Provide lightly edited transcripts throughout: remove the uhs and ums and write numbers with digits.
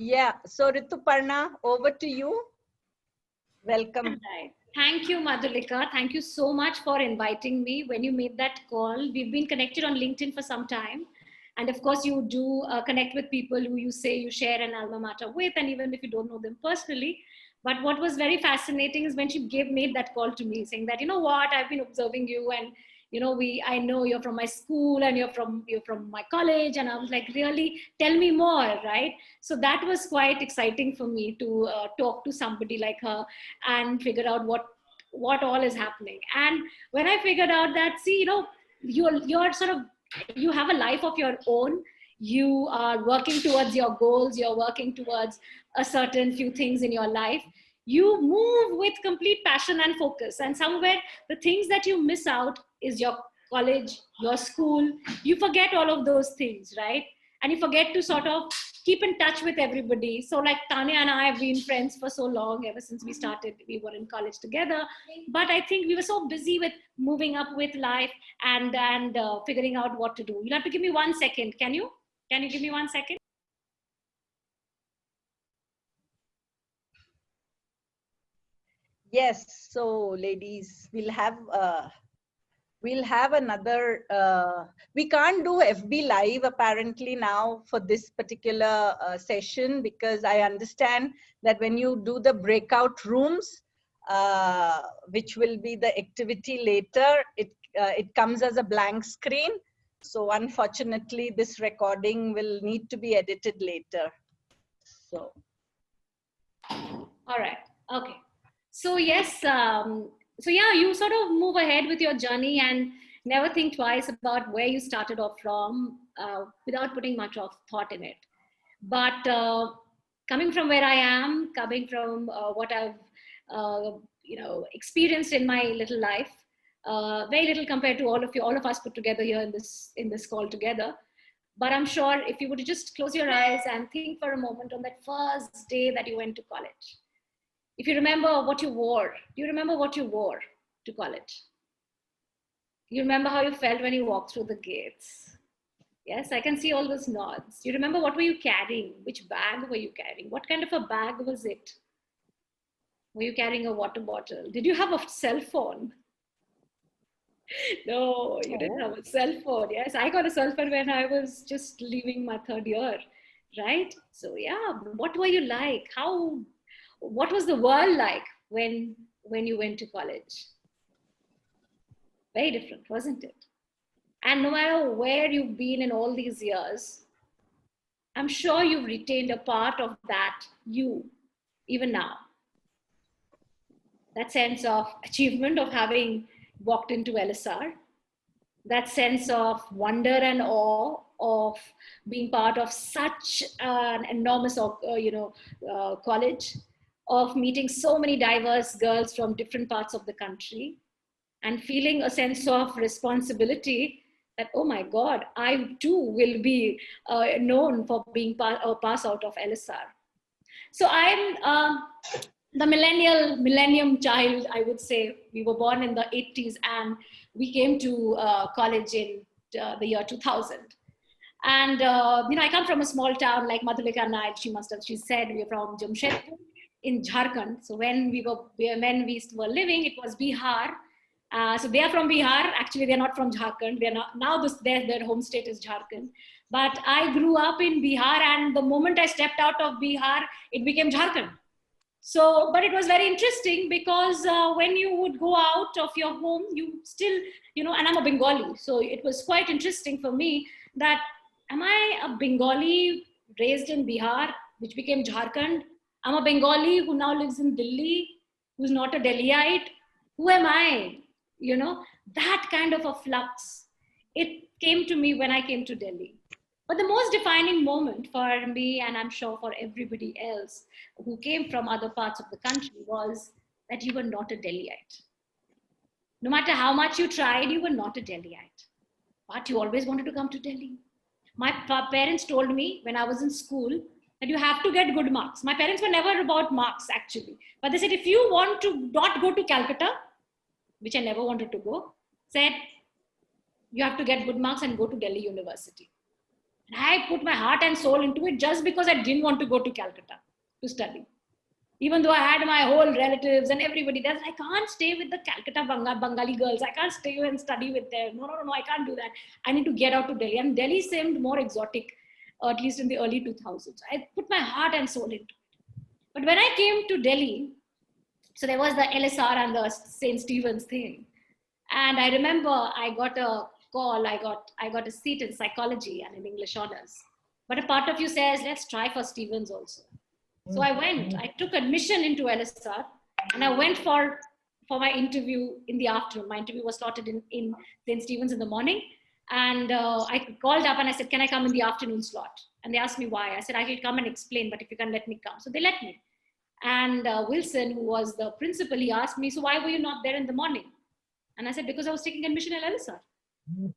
Yeah, so Rituparna, over to you. Welcome. Right. Thank you, Madhulika. Thank you so much for inviting me when you made that call. We've been connected on LinkedIn for some time. And of course, you do connect with people who you say you share an alma mater with, and even if you don't know them personally. But what was very fascinating is when she made that call to me, saying that, you know what, I've been observing you, and I know you're from my school and you're from my college, and I was like, really, tell me more, right? So that was quite exciting for me to talk to somebody like her and figure out what all is happening. And when I figured out that, see, you're sort of, you have a life of your own. You are working towards your goals. You're working towards a certain few things in your life. You move with complete passion and focus. And somewhere the things that you miss out is your college, your school. You forget all of those things, right? And you forget to sort of keep in touch with everybody. So like Tanya and I have been friends for so long, ever since we started, we were in college together. But I think we were so busy with moving up with life and figuring out what to do. You'll have to give me 1 second. Can you give me 1 second? Yes, so ladies, we'll have another, we can't do FB live apparently now for this particular session, because I understand that when you do the breakout rooms, which will be the activity later, it comes as a blank screen. So unfortunately, this recording will need to be edited later. So. All right. Okay. So yes, so yeah, you sort of move ahead with your journey and never think twice about where you started off from, without putting much of thought in it. But coming from where I am, coming from what I've experienced in my little life, very little compared to all of us put together here in this call together. But I'm sure if you would just close your eyes and think for a moment on that first day that you went to college. If you remember what you wore, do you remember what you wore to college? You remember how you felt when you walked through the gates? Yes, I can see all those nods. You remember what were you carrying? Which bag were you carrying? What kind of a bag was it? Were you carrying a water bottle? Did you have a cell phone? No, you didn't have a cell phone. Yes, I got a cell phone when I was just leaving my third year, right? So yeah, what were you like? What was the world like when you went to college? Very different, wasn't it? And no matter where you've been in all these years, I'm sure you've retained a part of that you, even now. That sense of achievement of having walked into LSR, that sense of wonder and awe of being part of such an enormous college, of meeting so many diverse girls from different parts of the country, and feeling a sense of responsibility that, oh my God, I too will be known for being a pass out of LSR. So I'm the millennium child, I would say. We were born in the 80s and we came to college in the year 2000. And, I come from a small town like Madhulika Dant, she said, we're from Jamshedpur in Jharkhand. So when we were living, it was Bihar. So they are from Bihar. Actually, they're not from Jharkhand. They're not, now their home state is Jharkhand. But I grew up in Bihar, and the moment I stepped out of Bihar, it became Jharkhand. So, but it was very interesting because when you would go out of your home, you still, and I'm a Bengali. So it was quite interesting for me that, am I a Bengali raised in Bihar, which became Jharkhand? I'm a Bengali who now lives in Delhi, who's not a Delhiite. Who am I? That kind of a flux. It came to me when I came to Delhi. But the most defining moment for me, and I'm sure for everybody else who came from other parts of the country, was that you were not a Delhiite. No matter how much you tried, you were not a Delhiite. But you always wanted to come to Delhi. My parents told me when I was in school that you have to get good marks. My parents were never about marks, actually. But they said, if you want to not go to Calcutta, which I never wanted to go, said, you have to get good marks and go to Delhi University. And I put my heart and soul into it just because I didn't want to go to Calcutta to study. Even though I had my whole relatives and everybody there, I can't stay with the Calcutta Bengali girls. I can't stay and study with them. No, I can't do that. I need to get out to Delhi. And Delhi seemed more exotic, at least in the early 2000s. I put my heart and soul into it. But when I came to Delhi, so there was the LSR and the St. Stephen's thing. And I remember I got a call, I got a seat in psychology and in English honors. But a part of you says, let's try for Stevens also. So I went, I took admission into LSR and I went for my interview in the afternoon. My interview was slotted in St. Stephen's in the morning. And I called up and I said, can I come in the afternoon slot? And they asked me why. I said, I can come and explain, but if you can let me come. So they let me. And Wilson, who was the principal, he asked me, so why were you not there in the morning? And I said, because I was taking admission at LSR.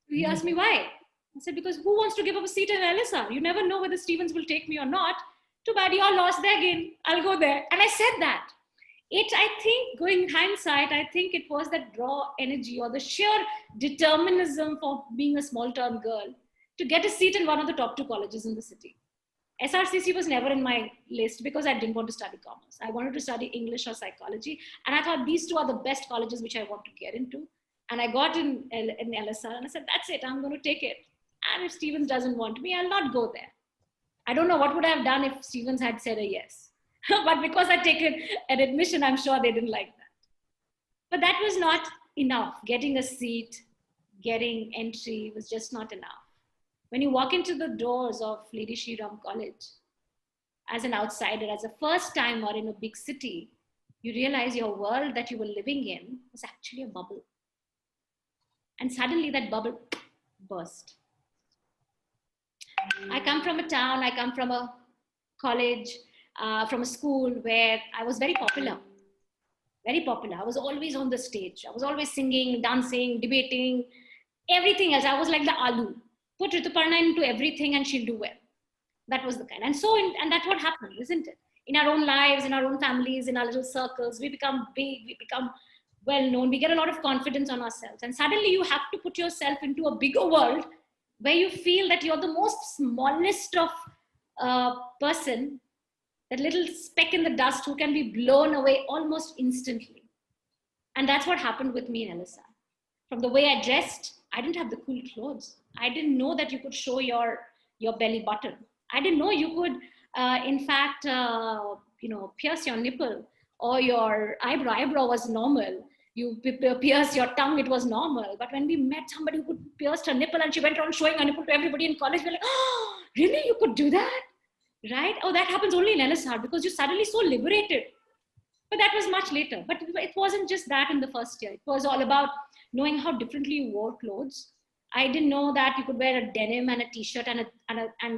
He asked me why. I said, because who wants to give up a seat at LSR? You never know whether Stevens will take me or not. Too bad, you're lost there again. I'll go there. And I said that. I think, going hindsight, I think it was that raw energy or the sheer determinism for being a small town girl to get a seat in one of the top 2 colleges in the city. SRCC was never in my list because I didn't want to study commerce. I wanted to study English or psychology. And I thought these 2 are the best colleges which I want to get into. And I got in LSR and I said, that's it, I'm going to take it. And if Stevens doesn't want me, I'll not go there. I don't know what would I have done if Stevens had said a yes. But because I'd taken an admission, I'm sure they didn't like that. But that was not enough. Getting a seat, getting entry was just not enough. When you walk into the doors of Lady Shri Ram College, as an outsider, as a first timer in a big city, you realize your world that you were living in was actually a bubble. And suddenly that bubble burst. I come from a town, I come from a college, from a school where I was very popular. Very popular. I was always on the stage. I was always singing, dancing, debating, everything else. I was like the Alu. Put Rituparna into everything and she'll do well. That was the kind. And so, and that's what happened, isn't it? In our own lives, in our own families, in our little circles, we become big, we become well known, we get a lot of confidence on ourselves. And suddenly you have to put yourself into a bigger world where you feel that you're the most smallest of person, that little speck in the dust who can be blown away almost instantly. And that's what happened with me in LSR. From the way I dressed, I didn't have the cool clothes. I didn't know that you could show your belly button. I didn't know you could, in fact, pierce your nipple or your eyebrow. Eyebrow was normal. You pierce your tongue, it was normal. But when we met somebody who could pierce her nipple and she went around showing her nipple to everybody in college, we're like, oh, really? You could do that? Right? Oh, that happens only in LSR because you're suddenly so liberated. But that was much later. But it wasn't just that in the first year. It was all about knowing how differently you wore clothes. I didn't know that you could wear a denim and a t-shirt and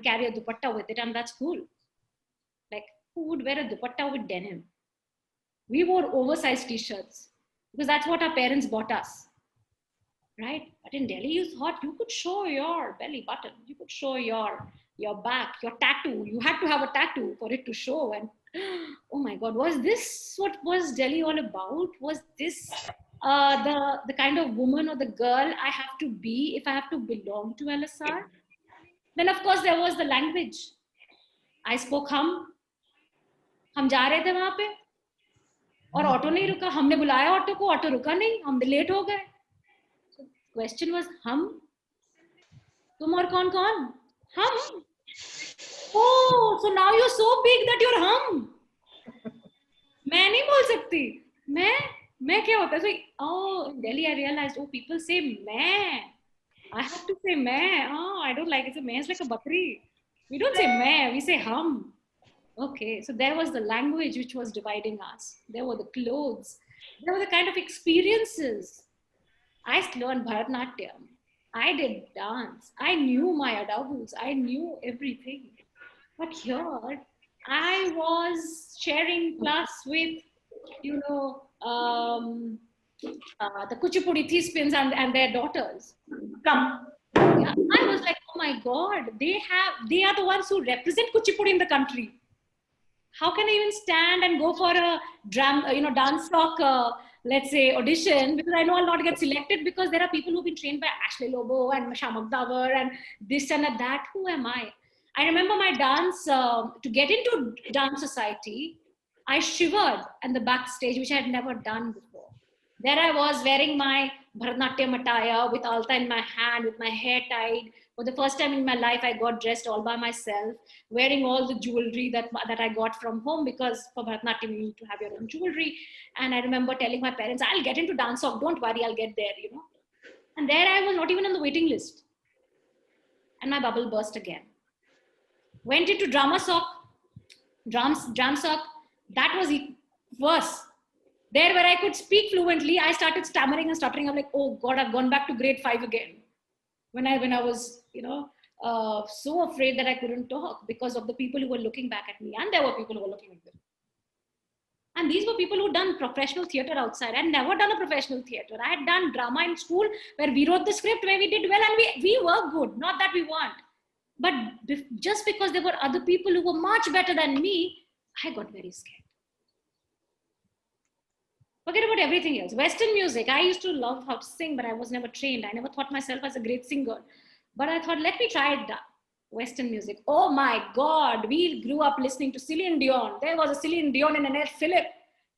carry a dupatta with it, and that's cool. Like, who would wear a dupatta with denim? We wore oversized t-shirts because that's what our parents bought us, right? But in Delhi, you thought you could show your belly button, you could show your back, your tattoo. You had to have a tattoo for it to show. And oh my God, was this what was Delhi all about? Was this the kind of woman or the girl I have to be if I have to belong to LSR? Then of course there was the language. I spoke हम जा रहे थे वहां पे और auto नहीं रुका. हमने बुलाया ऑटो को, ऑटो रुका नहीं, हम लेट हो गए. So question was हम, तुम और कौन कौन? हम. Oh, so now you're so big that you're हम. मैं नहीं बोल सकती. मैं क्या होता है? So, oh, in Delhi I realized, oh, people say मैं. I have to say मैं. Oh, I don't like it. So मैं is like a bakri. We don't say मैं, we say हम. Okay, so there was the language which was dividing us. There were the clothes. There were the kind of experiences. I learned Bharatanatyam. I did dance. I knew my adavus. I knew everything. But here, I was sharing class with, the Kuchipudi Thespians and their daughters. Come. Yeah, I was like, oh my God, they are the ones who represent Kuchipudi in the country. How can I even stand and go for a dance talk let's say, audition, because I know I'll not get selected because there are people who've been trained by Ashley Lobo and Shamak Davar and this and that. Who am I? I remember my dance, to get into dance society, I shivered at the backstage, which I had never done before. There I was wearing my Bharatanatyam attire with alta in my hand, with my hair tied. For the first time in my life, I got dressed all by myself, wearing all the jewelry that I got from home, because for Bharatanatyam, you need to have your own jewelry. And I remember telling my parents, I'll get into dance off, don't worry, I'll get there, you know. And there I was not even on the waiting list. And my bubble burst again. Went into drama sock, drum sock, that was worse. There where I could speak fluently, I started stammering and stuttering. I'm like, oh God, I've gone back to grade 5 again. When I was, you know, so afraid that I couldn't talk because of the people who were looking back at me. And there were people who were looking at them. And these were people who'd done professional theater outside. I'd never done a professional theater. I had done drama in school where we wrote the script, where we did well, and we were good. Not that we weren't. But just because there were other people who were much better than me, I got very scared. Forget about everything else. Western music, I used to love how to sing, but I was never trained. I never thought myself as a great singer. But I thought, let me try it. Western music. Oh my God, we grew up listening to Celine Dion. There was a Celine Dion and Annette Philip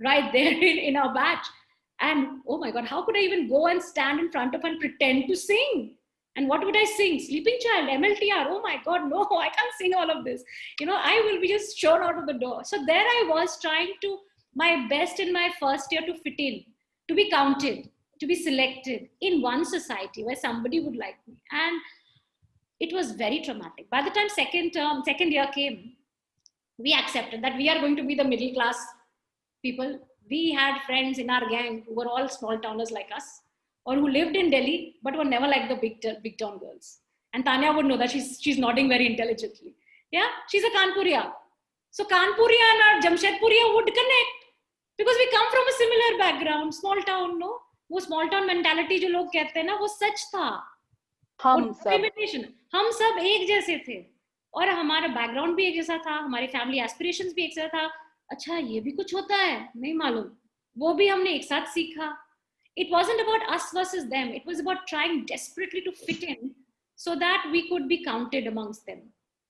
right there in our batch. And oh my God, how could I even go and stand in front of and pretend to sing? And what would I sing? Sleeping Child, MLTR. Oh my God, no, I can't sing all of this. You know, I will be just shown out of the door. So there I was trying to my best in my first year to fit in, to be counted, to be selected in one society where somebody would like me. And it was very traumatic. By the time second year came, we accepted that we are going to be the middle class people. We had friends in our gang who were all small towners like us, or who lived in Delhi, but were never like the big town girls. And Tanya would know that she's nodding very intelligently. Yeah, she's a Kanpuria. So Kanpuria and our Jamshedpuria would connect because we come from a similar background, small town, no? वो small town mentality जो लोग कहते हैं ना, वो सच था. हम सब एक जैसे थे और हमारा बैकग्राउंड भी एक जैसा था, हमारी फैमिली एस्पिरेशंस भी एक जैसा था. अच्छा, ये भी कुछ होता है, नहीं मालूम. वो भी हमने एक साथ सीखा. It wasn't about us versus them. It was about trying desperately to fit in so that we could be counted amongst them.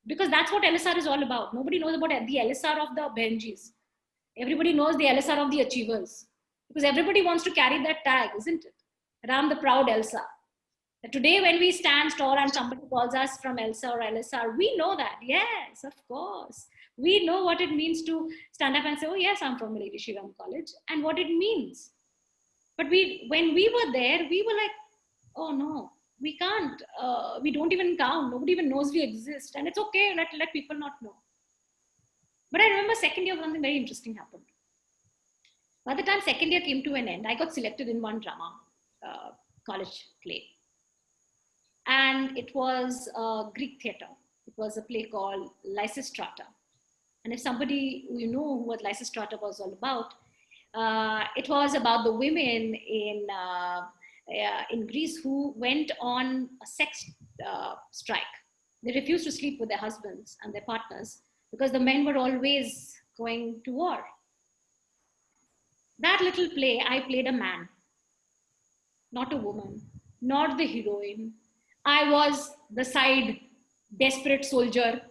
Because that's what LSR is all about. Nobody knows about the LSR of the Benjis. Everybody knows the LSR of the achievers. Because everybody wants to carry that tag, isn't it? Ram the proud ELSA. Today, when we stand tall and somebody calls us from ELSA or LSR, we know that. Yes, of course. We know what it means to stand up and say, oh yes, I'm from Lady Shriram College, and what it means. But when we were there, we were like, oh no, we can't. We don't even count. Nobody even knows we exist. And it's okay, let people not know. But I remember second year, something very interesting happened. By the time second year came to an end, I got selected in one drama college play. And it was Greek theater. It was a play called Lysistrata. And if somebody you know what Lysistrata was all about, it was about the women in Greece who went on a sex strike. They refused to sleep with their husbands and their partners because the men were always going to war. That little play, I played a man, not a woman, not the heroine. I was the side desperate soldier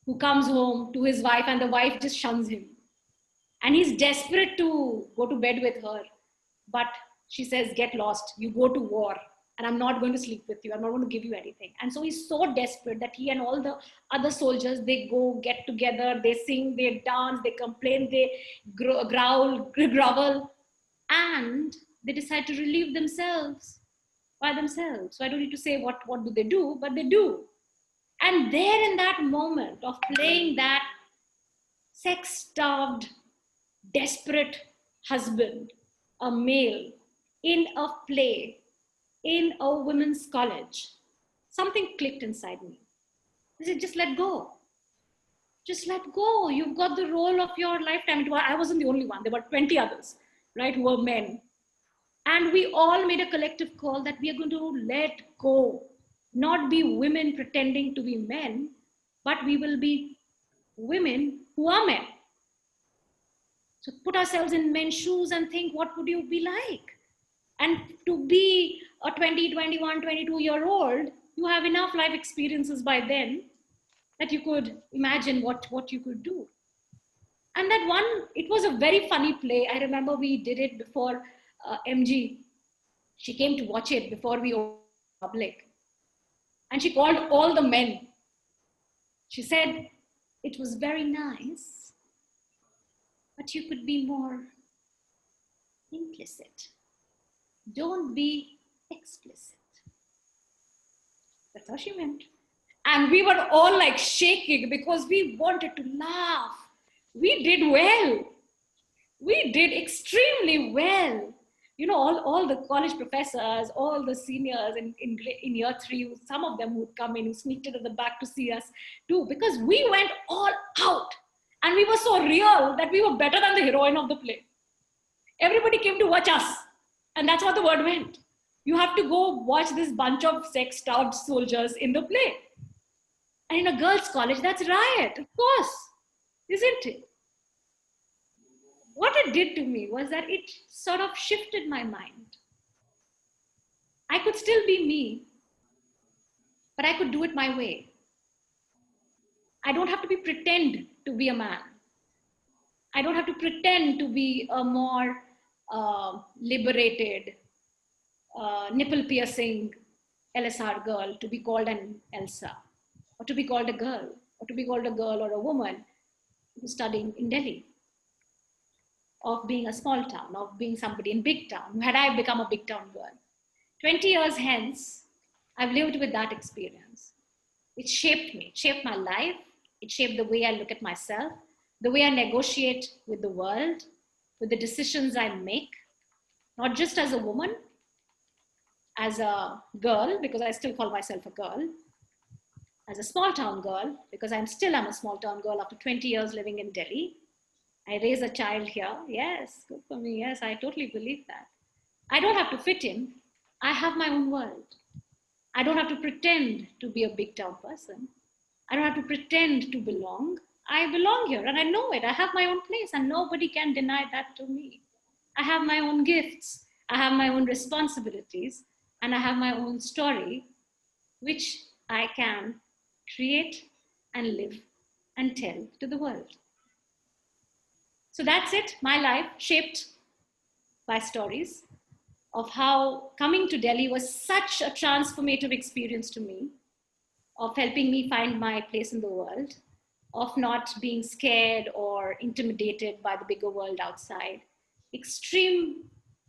who comes home to his wife and the wife just shuns him. And he's desperate to go to bed with her. But she says, get lost, you go to war and I'm not going to sleep with you. I'm not going to give you anything. And so he's so desperate that he and all the other soldiers, they go get together, they sing, they dance, they complain, they growl, grovel, and they decide to relieve themselves by themselves. So I don't need to say what do they do, but they do. And there in that moment of playing that sex-starved, desperate husband, a male, in a play, in a women's college, something clicked inside me. I said, just let go. Just let go. You've got the role of your lifetime. I wasn't the only one. There were 20 others, right, who were men. And we all made a collective call that we are going to let go, not be women pretending to be men, but we will be women who are men. So put ourselves in men's shoes and think, what would you be like? And to be a 20, 21, 22-year-old, you have enough life experiences by then that you could imagine what you could do. And that one, it was a very funny play. I remember we did it before MG. She came to watch it before we opened the public. And she called all the men. She said, it was very nice, but you could be more implicit. Don't be explicit. That's how she went. And we were all like shaking because we wanted to laugh. We did well. We did extremely well. You know, all the college professors, all the seniors in year 3, some of them would come in, who sneaked in at the back to see us too, because we went all out. And we were so real that we were better than the heroine of the play. Everybody came to watch us. And that's what the word went. You have to go watch this bunch of sex-starved soldiers in the play. And in a girls' college, that's riot, of course, isn't it? What it did to me was that it sort of shifted my mind. I could still be me, but I could do it my way. I don't have to pretend to be a man. I don't have to pretend to be a more liberated, nipple-piercing LSR girl to be called an ELSA, or to be called a girl, or to be called a girl or a woman who's studying in Delhi, of being a small town, of being somebody in big town. Had I become a big town girl? 20 years hence, I've lived with that experience. It shaped me, it shaped my life. It shaped the way I look at myself, the way I negotiate with the world, with the decisions I make, not just as a woman, as a girl, because I still call myself a girl, as a small town girl, because I'm a small town girl after 20 years living in Delhi. I raise a child here. Yes, good for me. Yes, I totally believe that. I don't have to fit in. I have my own world. I don't have to pretend to be a big town person. I don't have to pretend to belong. I belong here and I know it. I have my own place and nobody can deny that to me. I have my own gifts. I have my own responsibilities and I have my own story, which I can create and live and tell to the world. So that's it. My life shaped by stories of how coming to Delhi was such a transformative experience to me, of helping me find my place in the world, of not being scared or intimidated by the bigger world outside. Extreme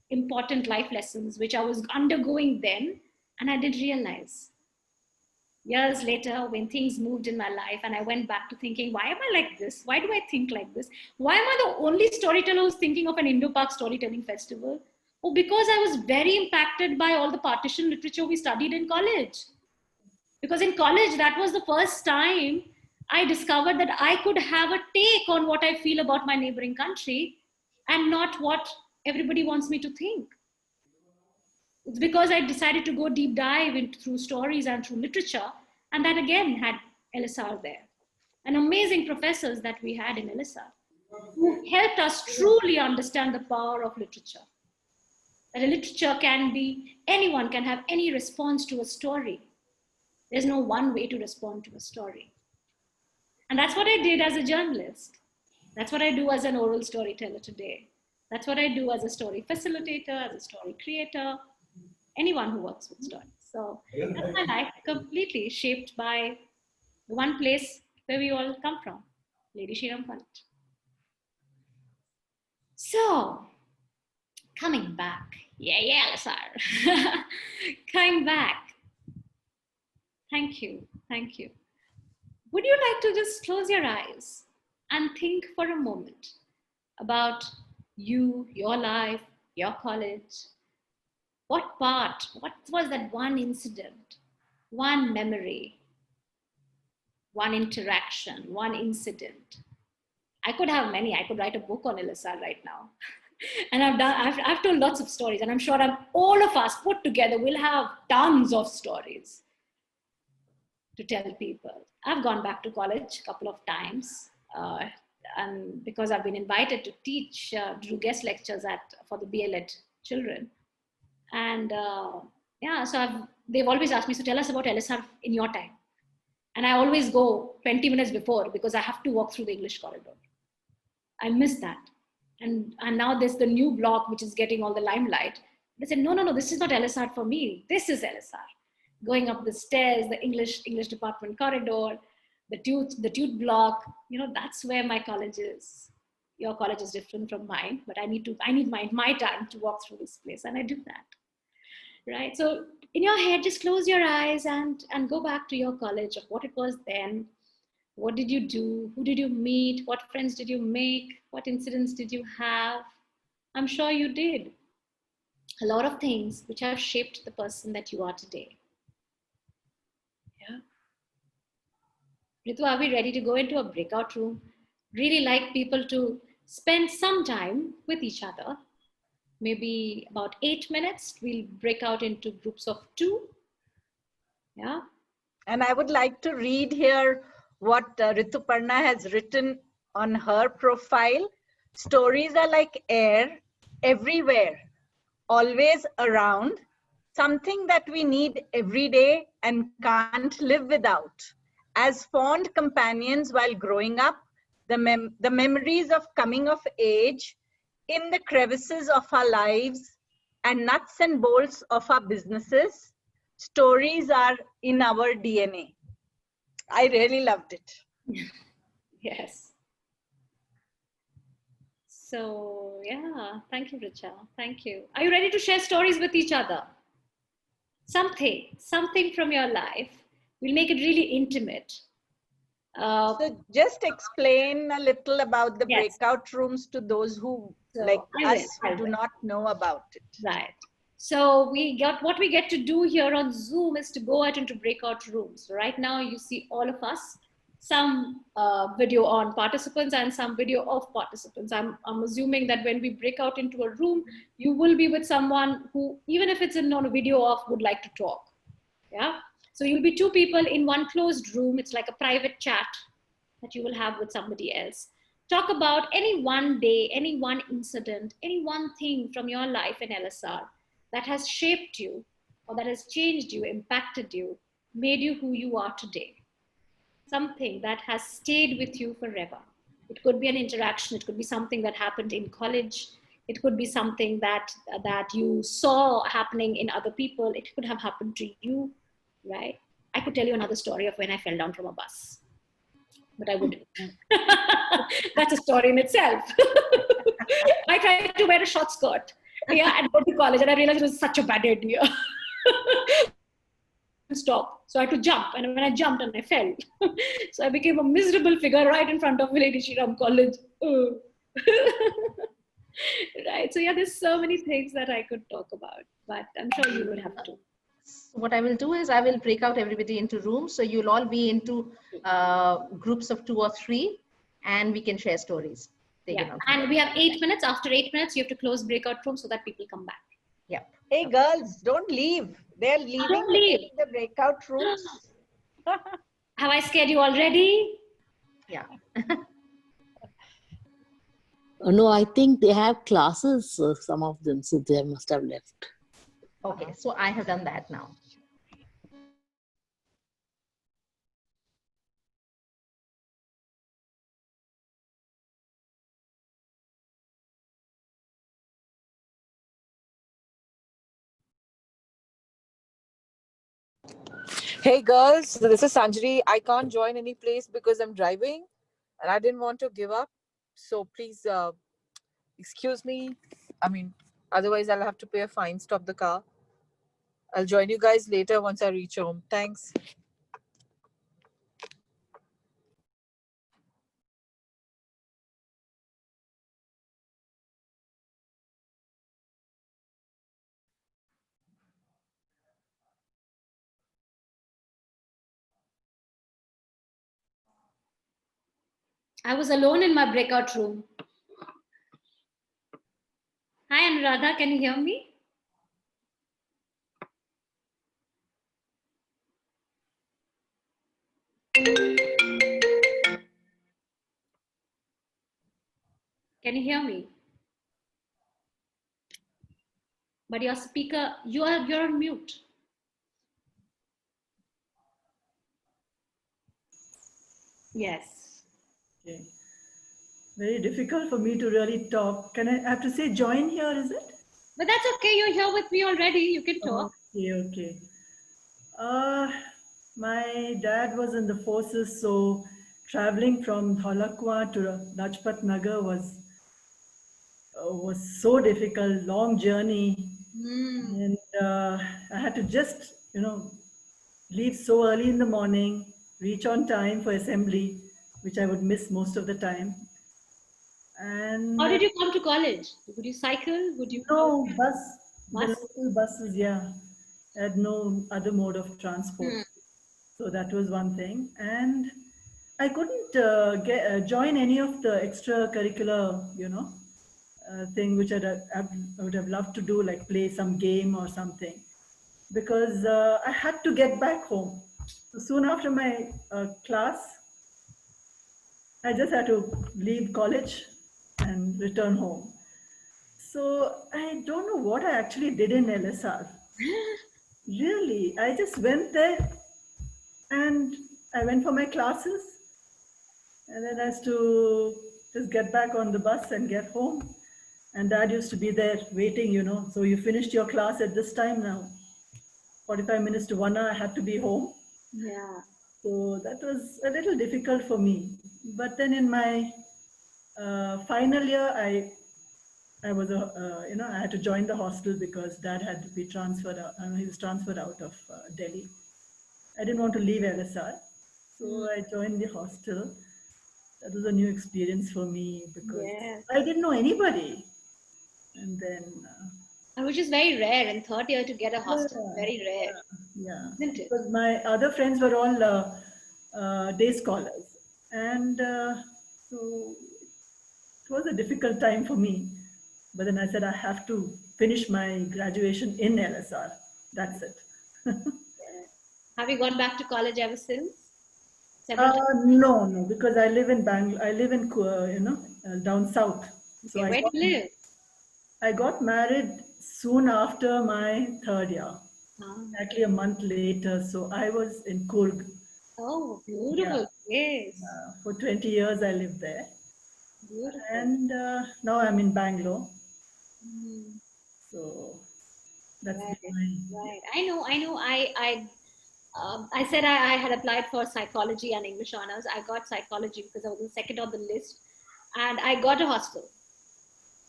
important life lessons, which I was undergoing then, and I didn't realize. Years later, when things moved in my life and I went back to thinking, why am I like this? Why do I think like this? Why am I the only storyteller who's thinking of an Indo-Pak storytelling festival? Oh, because I was very impacted by all the partition literature we studied in college. Because in college, that was the first time I discovered that I could have a take on what I feel about my neighboring country and not what everybody wants me to think. It's because I decided to go deep dive through stories and through literature. And that again had LSR there. And amazing professors that we had in LSR who helped us truly understand the power of literature. That a literature can be, anyone can have any response to a story. There's no one way to respond to a story. And that's what I did as a journalist. That's what I do as an oral storyteller today. That's what I do as a story facilitator, as a story creator, anyone who works with stories. So that's my life, completely shaped by the one place where we all come from, Lady Shriram College. So, coming back. Yeah, LSR. Coming back. Thank you. Would you like to just close your eyes and think for a moment about you, your life, your college? What was that one incident, one memory, one interaction, one incident? I could have many. I could write a book on LSR right now. And I've told lots of stories, and I'm sure all of us put together will have tons of stories to tell people. I've gone back to college a couple of times. and because I've been invited to teach, do guest lectures for the BLEd children. And yeah, so they've always asked me, so tell us about LSR in your time. And I always go 20 minutes before because I have to walk through the English corridor. I miss that. And now there's the new block, which is getting all the limelight. They said, no, this is not LSR for me. This is LSR. Going up the stairs, the English department corridor, the tute block, that's where my college is. Your college is different from mine, but I need my time to walk through this place, and I do that. Right? So in your head, just close your eyes and go back to your college, of what it was then. What did you do? Who did you meet? What friends did you make? What incidents did you have? I'm sure you did a lot of things which have shaped the person that you are today. Yeah. Ritu, are we ready to go into a breakout room? Really like people to spend some time with each other. Maybe about 8 minutes. We'll break out into groups of 2. Yeah. And I would like to read here what Rituparna has written on her profile. Stories are like air, everywhere, always around, something that we need every day and can't live without. As fond companions while growing up, the memories of coming of age, in the crevices of our lives and nuts and bolts of our businesses, stories are in our DNA. I really loved it. Yes. So yeah, thank you, Richa. Thank you. Are you ready to share stories with each other? Something from your life. We'll make it really intimate. So just explain a little about the Yes. breakout rooms to those who, So like I us, do not know about it. Right. So what we get to do here on Zoom is to go out into breakout rooms. Right now, you see all of us, some video on participants and some video of participants. I'm assuming that when we break out into a room, you will be with someone who, even if it's on a video off, would like to talk. Yeah. So you'll be 2 people in one closed room. It's like a private chat that you will have with somebody else. Talk about any one day, any one incident, any one thing from your life in LSR that has shaped you or that has changed you, impacted you, made you who you are today. Something that has stayed with you forever. It could be an interaction. It could be something that happened in college. It could be something that you saw happening in other people. It could have happened to you, right? I could tell you another story of when I fell down from a bus, but I wouldn't. That's a story in itself. I tried to wear a short skirt, and go to college, and I realized it was such a bad idea. Stop. So I had to jump, and when I jumped, and I fell. So I became a miserable figure right in front of Lady Shriram College. Right. So yeah, there's so many things that I could talk about, but I'm sure you would have to. What I will do is I will break out everybody into rooms. So you'll all be into groups of 2 or 3, and we can share stories. Yeah. And we have 8 minutes. After 8 minutes, you have to close breakout room so that people come back. Yeah. Hey, girls, don't leave. They're leaving. Don't leave. The breakout rooms. Have I scared you already? Yeah. No, I think they have classes, some of them, so they must have left. Okay, so I have done that now. Hey girls, this is Sanjari. I can't join any place because I'm driving and I didn't want to give up. So please excuse me. Otherwise I'll have to pay a fine, stop the car. I'll join you guys later once I reach home. Thanks. I was alone in my breakout room. Hi, Anuradha, can you hear me? Can you hear me? But your speaker, you're on mute. Yes. Okay. Very difficult for me to really talk. Can I have to say join here, is it? But that's okay. You're here with me already. You can talk. Okay, okay. My dad was in the forces, so traveling from Dholakwa to Rajpat Nagar was so difficult, long journey. And I had to just, leave so early in the morning, reach on time for assembly, which I would miss most of the time. And How did you come to college? Would you cycle? Would you? no, bus, the Bus? local buses, yeah. I had no other mode of transport. So that was one thing. And I couldn't join any of the extracurricular, thing which I would have loved to do, like play some game or something, because I had to get back home. So soon after my class, I just had to leave college and return home. So I don't know what I actually did in LSR. Really, I just went there and I went for my classes, and then I had to just get back on the bus and get home. And Dad used to be there waiting. So you finished your class at this time now. 45 minutes to 1 hour, I had to be home. Yeah. So that was a little difficult for me. But then in my final year, I was I had to join the hostel because Dad had to be transferred out. He was transferred out of Delhi. I didn't want to leave LSR, so I joined the hostel. That was a new experience for me because I didn't know anybody. And then, which is very rare in third year to get a hostel. Very rare. Yeah, Isn't it? because my other friends were all day scholars, and so it was a difficult time for me. But then I said I have to finish my graduation in LSR. That's it. Have you gone back to college ever since? No, because I live in Bangalore. I live in down south. So Okay, where do you live? I got married soon after my third year. Exactly a month later. So I was in Coorg. Oh, beautiful place. For 20 years I lived there. Beautiful. And now I'm in Bangalore. So that's right. I know. I said I had applied for psychology and English honors. I got psychology because I was the second on the list, and I got a hostel.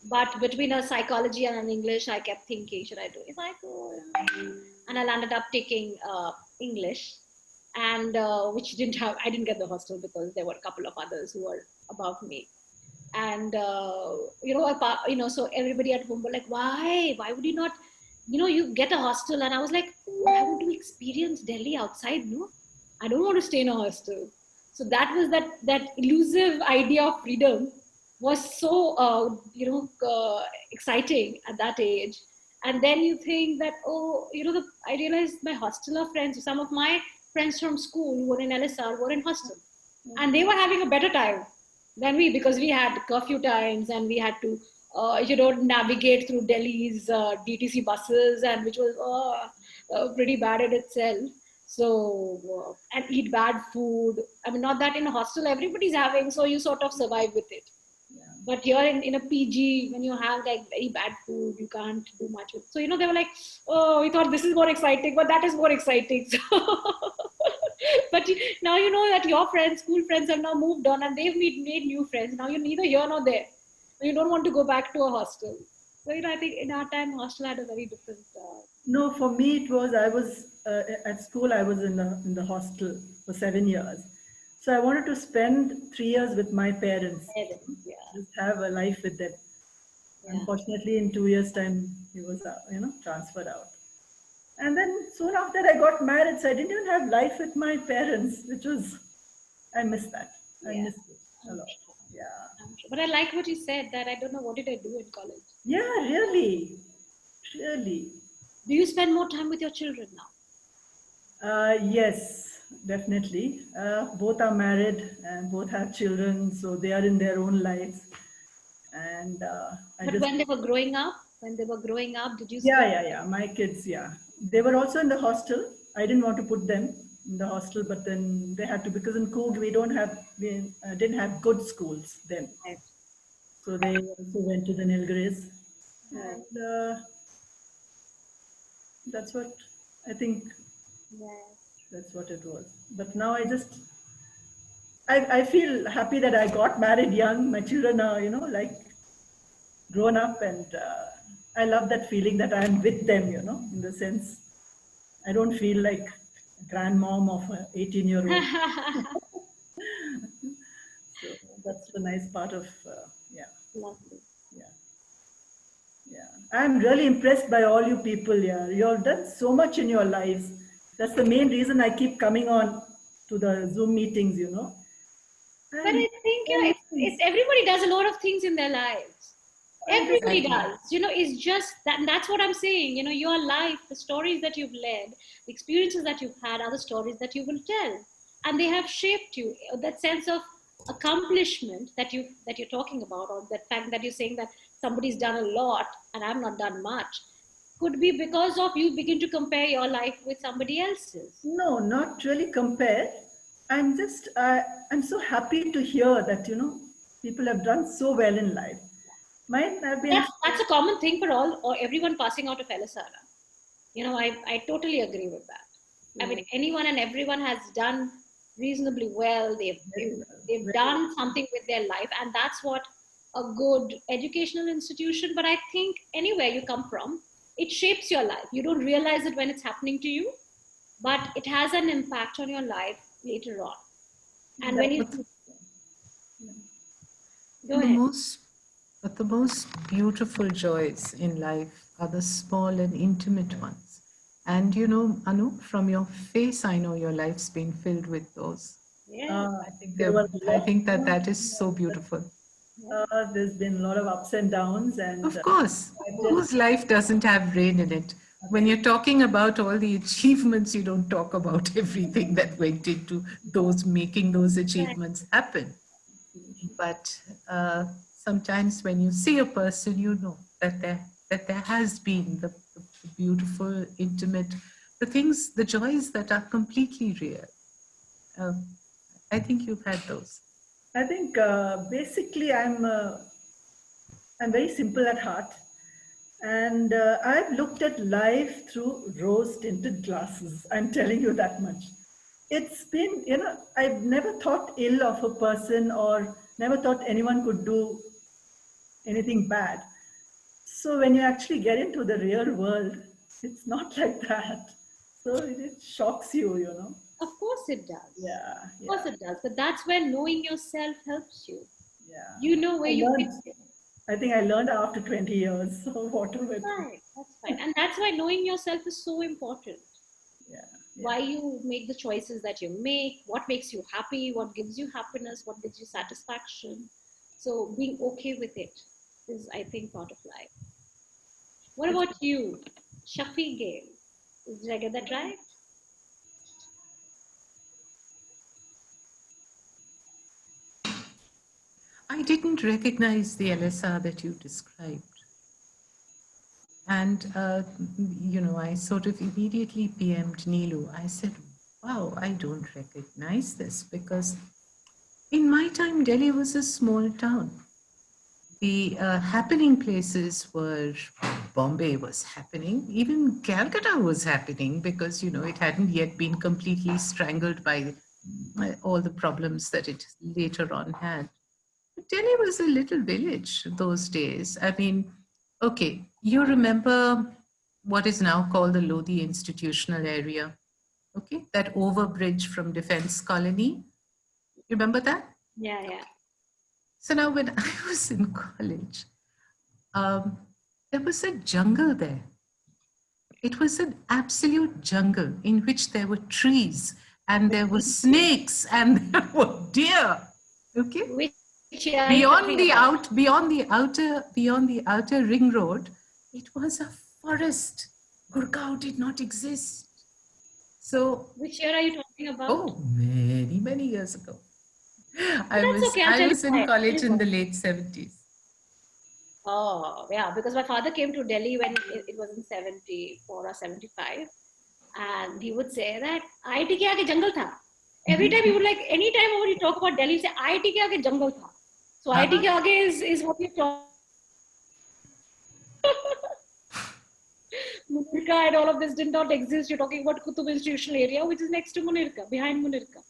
But between a psychology and an English, I kept thinking, should I do psycho? And I landed up taking English, and which I didn't get the hostel because there were a couple of others who were above me. And so everybody at home were like, why would you not, you get a hostel? And I was like, I want to experience Delhi outside. No, I don't want to stay in a hostel. So that was that elusive idea of freedom was so exciting at that age. And then you think that, I realized my hosteler friends, some of my friends from school who were in LSR were in hostel, and they were having a better time than we, because we had curfew times and we had to navigate through Delhi's DTC buses, and which was pretty bad in itself. So and eat bad food. I mean, not that in a hostel everybody's having, so you sort of survive with it. But here in a PG, when you have like very bad food, you can't do much with it. So they were like, oh, we thought this is more exciting, but that is more exciting. So but now you know that your friends, school friends, have now moved on and they've made new friends. Now you're neither here nor there. You don't want to go back to a hostel. So I think in our time, hostel had a very different. No, for me it was, I was at school. I was in the hostel for 7 years. So I wanted to spend 3 years with my parents, just have a life with them. Unfortunately, in 2 years' time, he was transferred out. And then soon after I got married, so I didn't even have life with my parents, which was, I miss that. I miss it a lot. Yeah. But I like what you said, that I don't know what did I do in college. Yeah, really. Really. Do you spend more time with your children now? Yes, definitely. Both are married and both have children, so they are in their own lives. And I But just, when they were growing up, did you see? yeah. My kids, yeah. They were also in the hostel. I didn't want to put them in the hostel, but then they had to, because in Coog we didn't have good schools then. Right. So they also went to the Nilgiris. Right. And that's what I think, Yes. that's what it was. But now I feel happy that I got married young. My children are, like grown up, and I love that feeling that I'm with them, in the sense I don't feel like a grandmom of an 18-year-old. So that's the nice part of, yeah, Lovely. yeah, yeah. I'm really impressed by all you people here. You have done so much in your lives. That's the main reason I keep coming on to the Zoom meetings, But I think it's everybody does a lot of things in their lives. Everybody does. It's just that, and that's what I'm saying. Your life, the stories that you've led, the experiences that you've had are the stories that you will tell. And they have shaped you. That sense of accomplishment that you're talking about, or that fact that you're saying that somebody's done a lot and I've not done much, could be because of you begin to compare your life with somebody else's. No, not really compare. I'm so happy to hear that, people have done so well in life. Mine have been. That's a common thing for all or everyone passing out of ELSA. I totally agree with that. I mean, anyone and everyone has done reasonably well. They've done something with their life, and that's what a good educational institution. But I think anywhere you come from, it shapes your life. You don't realize it when it's happening to you, but it has an impact on your life later on. And when you go ahead. But the most beautiful joys in life are the small and intimate ones. And Anu, from your face, I know your life's been filled with those. Yeah. I think that is so beautiful. There's been a lot of ups and downs, and of course, whose life doesn't have rain in it? When you're talking about all the achievements, you don't talk about everything that went into making those achievements happen. But sometimes when you see a person, you know that there has been the beautiful, intimate, the joys that are completely real. I think you've had those. I think basically I'm very simple at heart, and I've looked at life through rose-tinted glasses. I'm telling you that much. It's been, I've never thought ill of a person or never thought anyone could do anything bad. So when you actually get into the real world, it's not like that. So it shocks you, Of course it does. Yeah. Of course it does. But that's where knowing yourself helps you. Yeah. You know where I think I learned after 20 years. So whatever. Right, that's fine. And that's why knowing yourself is so important. Yeah. Why you make the choices that you make, what makes you happy, what gives you happiness, what gives you satisfaction. So being okay with it is, I think, part of life. What about you, Shafi Gale? Did I get that right? I didn't recognize the ELSA that you described. And, I sort of immediately PM'd Neelu. I said, wow, I don't recognize this, because in my time, Delhi was a small town. The happening places were, Bombay was happening, even Calcutta was happening, because, it hadn't yet been completely strangled by all the problems that it later on had. But Delhi was a little village those days. I mean, okay, you remember what is now called the Lodi institutional area, okay? That overbridge from Defense Colony. You remember that? Yeah. So now when I was in college, there was a jungle there. It was an absolute jungle in which there were trees and there were snakes and there were deer, okay? Beyond the outer ring road, it was a forest. Gurgaon did not exist. So which year are you talking about? Oh, many, many years ago. I was in college in the late 70s. Oh, yeah, because my father came to Delhi when it was in 74 or 75. And he would say that IIT ke aage jungle tha. Every time he would like, anytime when you talk about Delhi, he say IIT ke aage jungle tha. So IIT ke aage is what you talk. Munirka and all of this did not exist. You're talking about Kutub Institutional Area, which is next to Munirka, behind Munirka.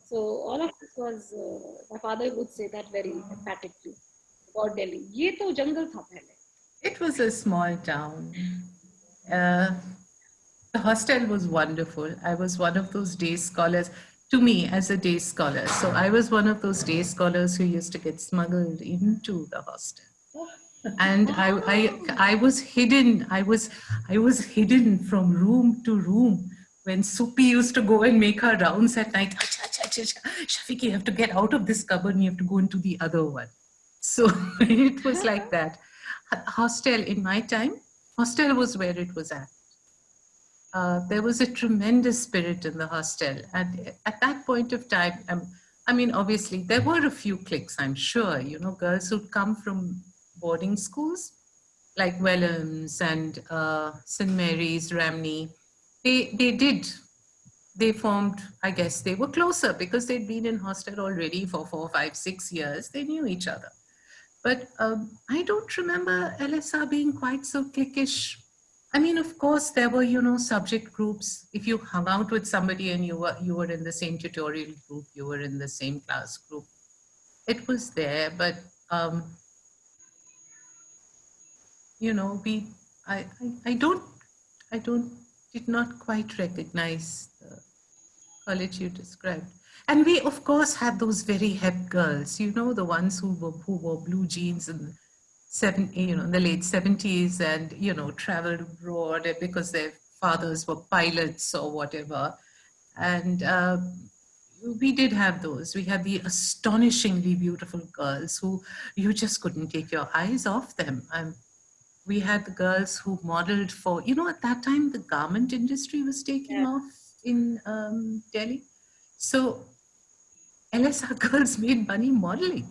So all of this was, my father would say that very emphatically about Delhi. Ye to jungle tha pehle. It was a small town. The hostel was wonderful. I was one of those day scholars, to me as a day scholar. So I was one of those day scholars who used to get smuggled into the hostel. And I was hidden. I was hidden from room to room when Supi used to go and make her rounds at night. Shafiq, you have to get out of this cupboard and you have to go into the other one. So it was like that. Hostel in my time, hostel was where it was at. There was a tremendous spirit in the hostel. And at that point of time, I mean, obviously, there were a few cliques, I'm sure, you know, girls who'd come from boarding schools like Wellams and St. Mary's, Ramney. They formed, I guess they were closer because they'd been in hostel already for 4, 5, 6 years. They knew each other. But I don't remember ELSA being quite so cliquish. I mean, of course, there were, you know, subject groups. If you hung out with somebody and you were in the same tutorial group, you were in the same class group, it was there. But, you know, I did not quite recognize the college you described. And we, of course, had those very hep girls, you know, the ones who wore blue jeans in the late 70s and, you know, traveled abroad because their fathers were pilots or whatever. And we did have those. We had the astonishingly beautiful girls who you just couldn't take your eyes off them. We had the girls who modeled for, you know, at that time, the garment industry was taking off in Delhi. So ELSA girls made money modeling.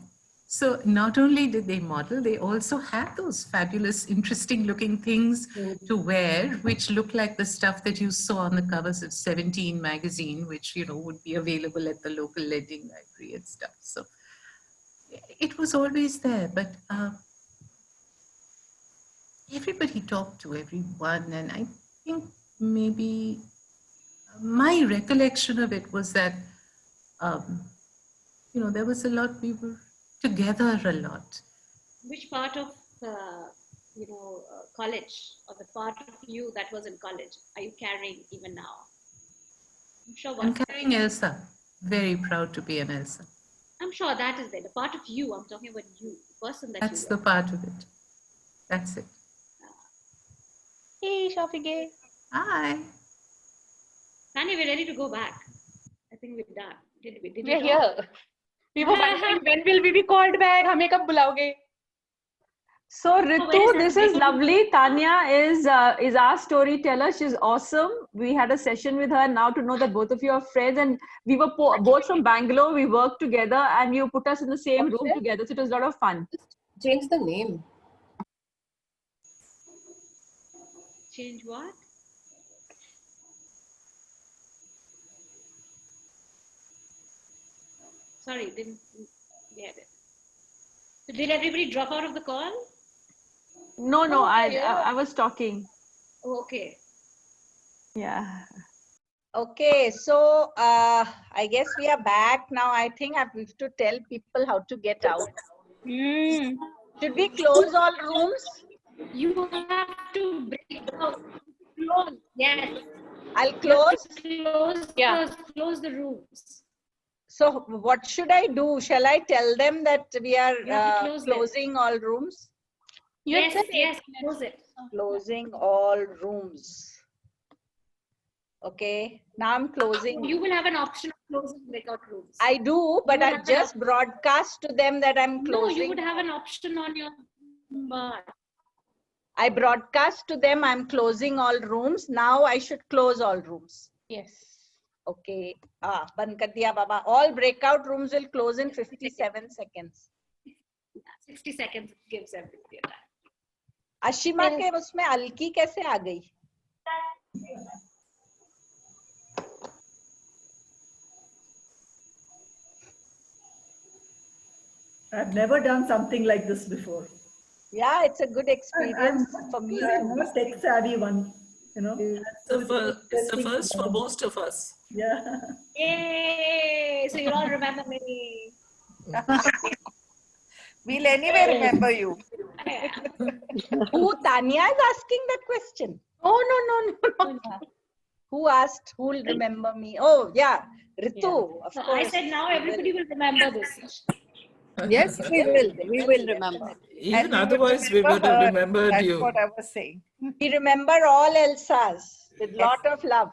So not only did they model, they also had those fabulous, interesting looking things to wear, which looked like the stuff that you saw on the covers of 17 magazine, which, you know, would be available at the local lending library and stuff. So it was always there, but everybody talked to everyone. And I think maybe my recollection of it was that, you know, there was a lot, we were together a lot. Which part of, college, or the part of you that was in college, are you carrying even now? I'm sure. I'm carrying ELSA. Very proud to be an ELSA. I'm sure that is there. The part of you, I'm talking about you, the person that That's you the are. part of it. That's it. Hey, Shafige. Hi. Tanya, we're ready to go back. I think we're done. Did we? We're here. We were wondering when will we be called back? हमें कब बुलाओगे? So Ritu, this is lovely. Tanya is our storyteller. She's awesome. We had a session with her now to know that both of you are friends, and we were both from Bangalore. We worked together, and you put us in the same room together. So it was a lot of fun. Change the name. Change what? Sorry, didn't get it. So did everybody drop out of the call? No, I was talking. Okay. Yeah. Okay, so I guess we are back now. I think I have to tell people how to get out. Should we close all rooms? You have to break out. Close. Yes. I'll close. Close the rooms. So what should I do? Shall I tell them that we are closing all rooms? Yes, close it. Closing all rooms. Okay, now I'm closing. You will have an option of closing breakout rooms. I do, but I just broadcast to them that I'm closing. No, you would have an option on your bar. I broadcast to them I'm closing all rooms. Now I should close all rooms. Yes. Okay. Band kar diya, Baba. All breakout rooms will close in 57 seconds. 60 seconds gives everybody a time. Ashima के उसमें अलकी कैसे आ गई? I've never done something like this before. Yeah, it's a good experience for me I'm too. not tech savvy one, you know. It's the first for most of us. Yeah. Yay! So you all remember me. We'll anyway remember you. Who, Tanya is asking that question? Oh, no. Who asked? Who will remember me? Oh, yeah, Ritu, of So course. I said now everybody will remember this. Yes, we will. We will remember. Even And we otherwise, we would have her. remembered That's you. what I was saying. We remember all Elsas with lot of love.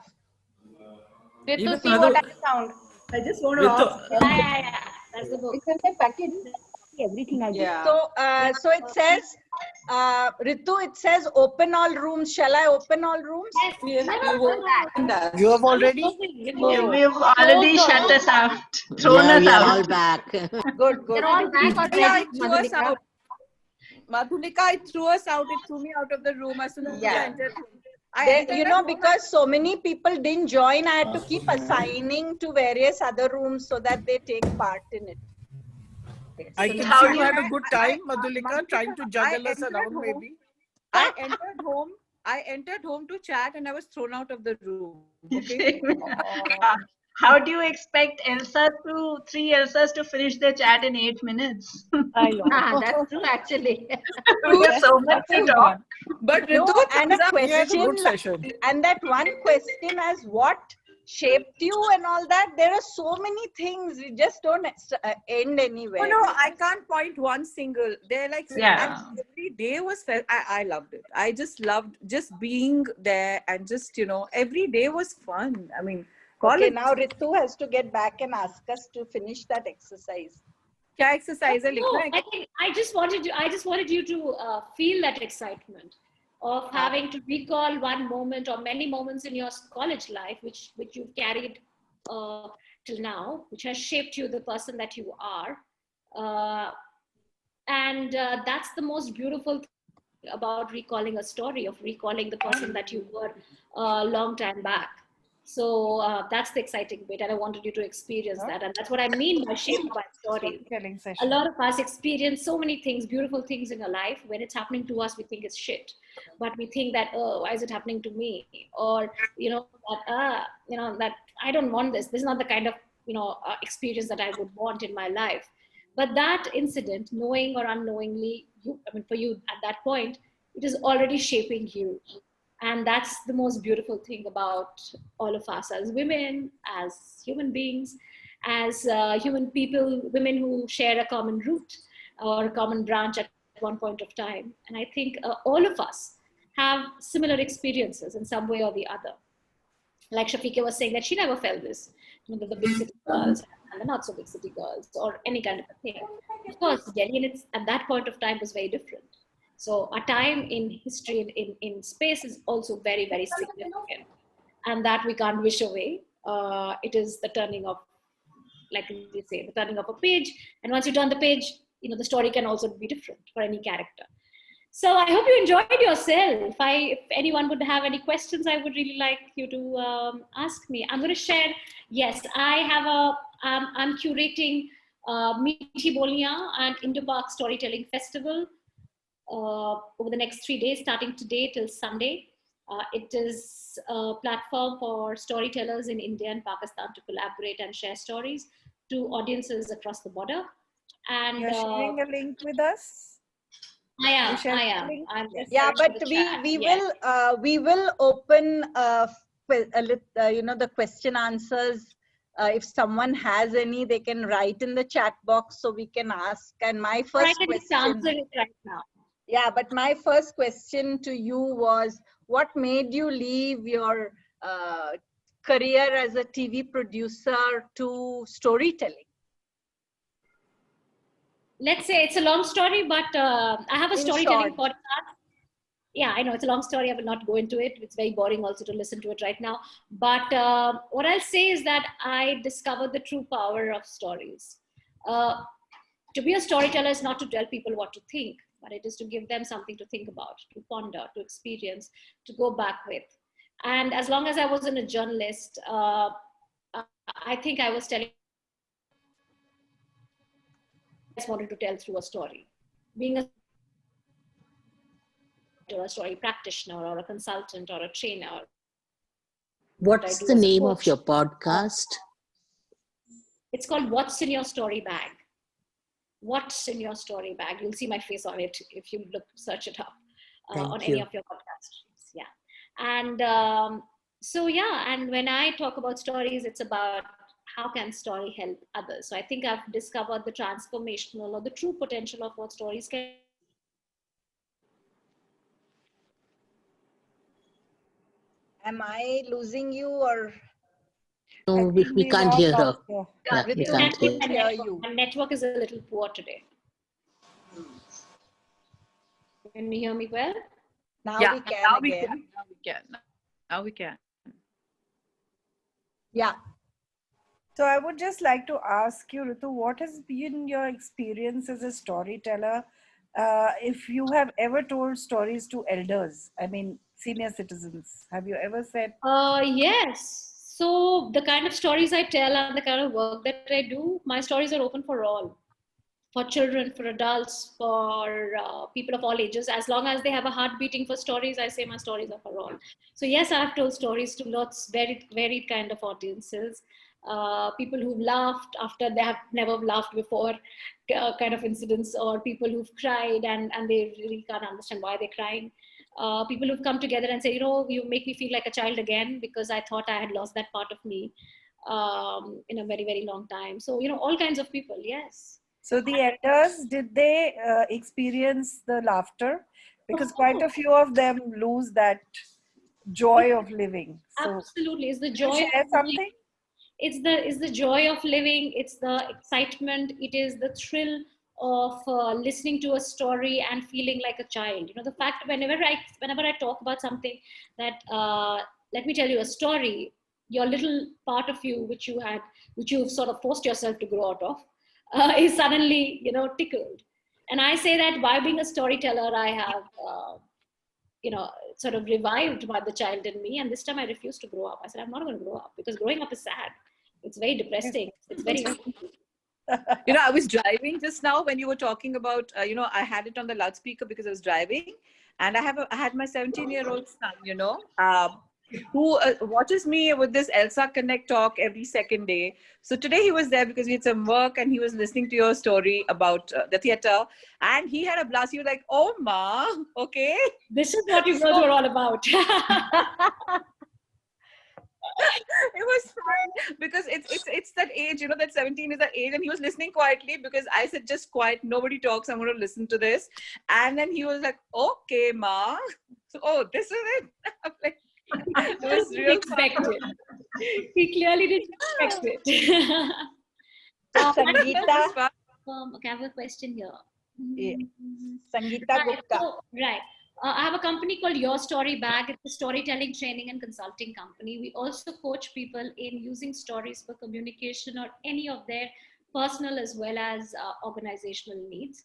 Ritu, Even see what other- I found. I just want to Ritu, ask. Yeah. That's the book. It's in the package. Everything I do. Yeah. So it says, Ritu, it says open all rooms. Shall I open all rooms? Yes. You have already? We've We've already shut us out, thrown Yeah, us we are out. all back. Good. They're all back already, Yeah, it threw us Madhulika. out. Madhulika, it threw us out. It threw me out of the room as soon as I entered. You know, because so many people didn't join, I had to keep assigning to various other rooms so that they take part in it. I can see you had a good time, Madhulika, trying to juggle us around home. maybe. I entered home to chat and I was thrown out of the room. Okay. How do you expect three Elsas to finish their chat in 8 minutes? I know. That's true, actually. We have so much to talk. But No, Ritu, and a We had a good question, session. and that one question as what shaped you and all that, there are so many things, we just don't end anywhere. Oh, no, I can't point one single. They're like, Yeah. and every day was, I loved it. I just loved just being there and just, every day was fun. I mean, Okay, college. now Ritu has to get back and ask us to finish that exercise. क्या exercise है No, लिखना है? I think I just wanted you to feel that excitement of having to recall one moment or many moments in your college life, which you've carried till now, which has shaped you the person that you are, and that's the most beautiful thing about recalling a story, of recalling the person that you were a long time back. So that's the exciting bit, and I wanted you to experience that, and that's what I mean by shaped by stories. Storytelling A session. lot of us experience so many things, beautiful things in our life. When it's happening to us, we think it's shit, but we think that, oh, why is it happening to me? Or that I don't want this. This is not the kind of experience that I would want in my life. But that incident, knowing or unknowingly, for you at that point, it is already shaping you. And that's the most beautiful thing about all of us as women, as human beings, as human people, women who share a common root or a common branch at one point of time. And I think all of us have similar experiences in some way or the other. Like Shafiqa was saying that she never felt this, the big city girls and the not so big city girls or any kind of a thing. Of course, Delhi at that point of time was very different. So a time in history, in space is also very, very significant. And that we can't wish away. It is the turning of, like they say, the turning of a page. And once you turn the page, the story can also be different for any character. So I hope you enjoyed yourself. If anyone would have any questions, I would really like you to ask me. I'm going to share. Yes, I'm curating Meethi Boliyan and Indo-Pak Storytelling Festival over the next 3 days, starting today till Sunday. It is a platform for storytellers in India and Pakistan to collaborate and share stories to audiences across the border. And You're sharing a link with us? I am. Link? I'm just Yeah, sharing but the chat. we will open the question answers. If someone has any, they can write in the chat box so we can ask. And my first I can just answer it right now. Yeah, but my first question to you was, what made you leave your career as a TV producer to storytelling? Let's say it's a long story, but I have a In storytelling short. podcast. Yeah, I know it's a long story. I will not go into it. It's very boring also to listen to it right now. But what I'll say is that I discovered the true power of stories. To be a storyteller is not to tell people what to think, but it is to give them something to think about, to ponder, to experience, to go back with. And as long as I wasn't a journalist, I think I was telling, I just wanted to tell through a story. Being a story practitioner or a consultant or a trainer. What's the name of your podcast? It's called What's in Your Story Bag. What's in Your Story Bag? You'll see my face on it if you search it up on any of your podcasts. Yeah. And so, yeah, and when I talk about stories, it's about how can story help others. So I think I've discovered the transformational or the true potential of what stories can. Am I losing you or? No, we can't hear her. Yeah, We can't hear you. My network is a little poor today. Can you hear me well? Now Yeah, we can now we again. can. Now we can. Now we can. Yeah. So I would just like to ask you, Ritu, what has been your experience as a storyteller? If you have ever told stories to elders, I mean, senior citizens, have you ever said? Yes. So the kind of stories I tell and the kind of work that I do, my stories are open for all. For children, for adults, for people of all ages. As long as they have a heart beating for stories, I say my stories are for all. So yes, I have told stories to lots, varied kind of audiences. People who've laughed after they have never laughed before kind of incidents, or people who've cried and they really can't understand why they're crying. People who've come together and say, you make me feel like a child again because I thought I had lost that part of me in a very, very long time. So, all kinds of people, yes. So the elders, did they experience the laughter? Because quite a few of them lose that joy of living. So absolutely, it's the joy. Share something. It's the joy of living. It's the excitement. It is the thrill of listening to a story and feeling like a child. The fact whenever I talk about something that let me tell you a story, your little part of you which you've sort of forced yourself to grow out of. Is suddenly, tickled. And I say that by being a storyteller, I have, sort of revived by the child in me. And this time I refused to grow up. I said, I'm not going to grow up because growing up is sad. It's very depressing. It's very... I was driving just now when you were talking about, I had it on the loudspeaker because I was driving. And I had my 17-year-old son, who watches me with this ELSA Connect talk every second day. So today he was there because we had some work and he was listening to your story about the theater and he had a blast. He was like, oh, ma, okay. This is what you girls were all about. It was fun because it's that age, that 17 is that age, and he was listening quietly because I said, just quiet, nobody talks, I'm going to listen to this. And then he was like, okay, ma. So, oh, this is it. I'm like, it was real expected. He clearly didn't expect it. Sangeeta. Okay, I have a question here. Yeah. Sangeeta Gupta. Right. I have a company called Your Story Bag. It's a storytelling training and consulting company. We also coach people in using stories for communication or any of their personal as well as organizational needs.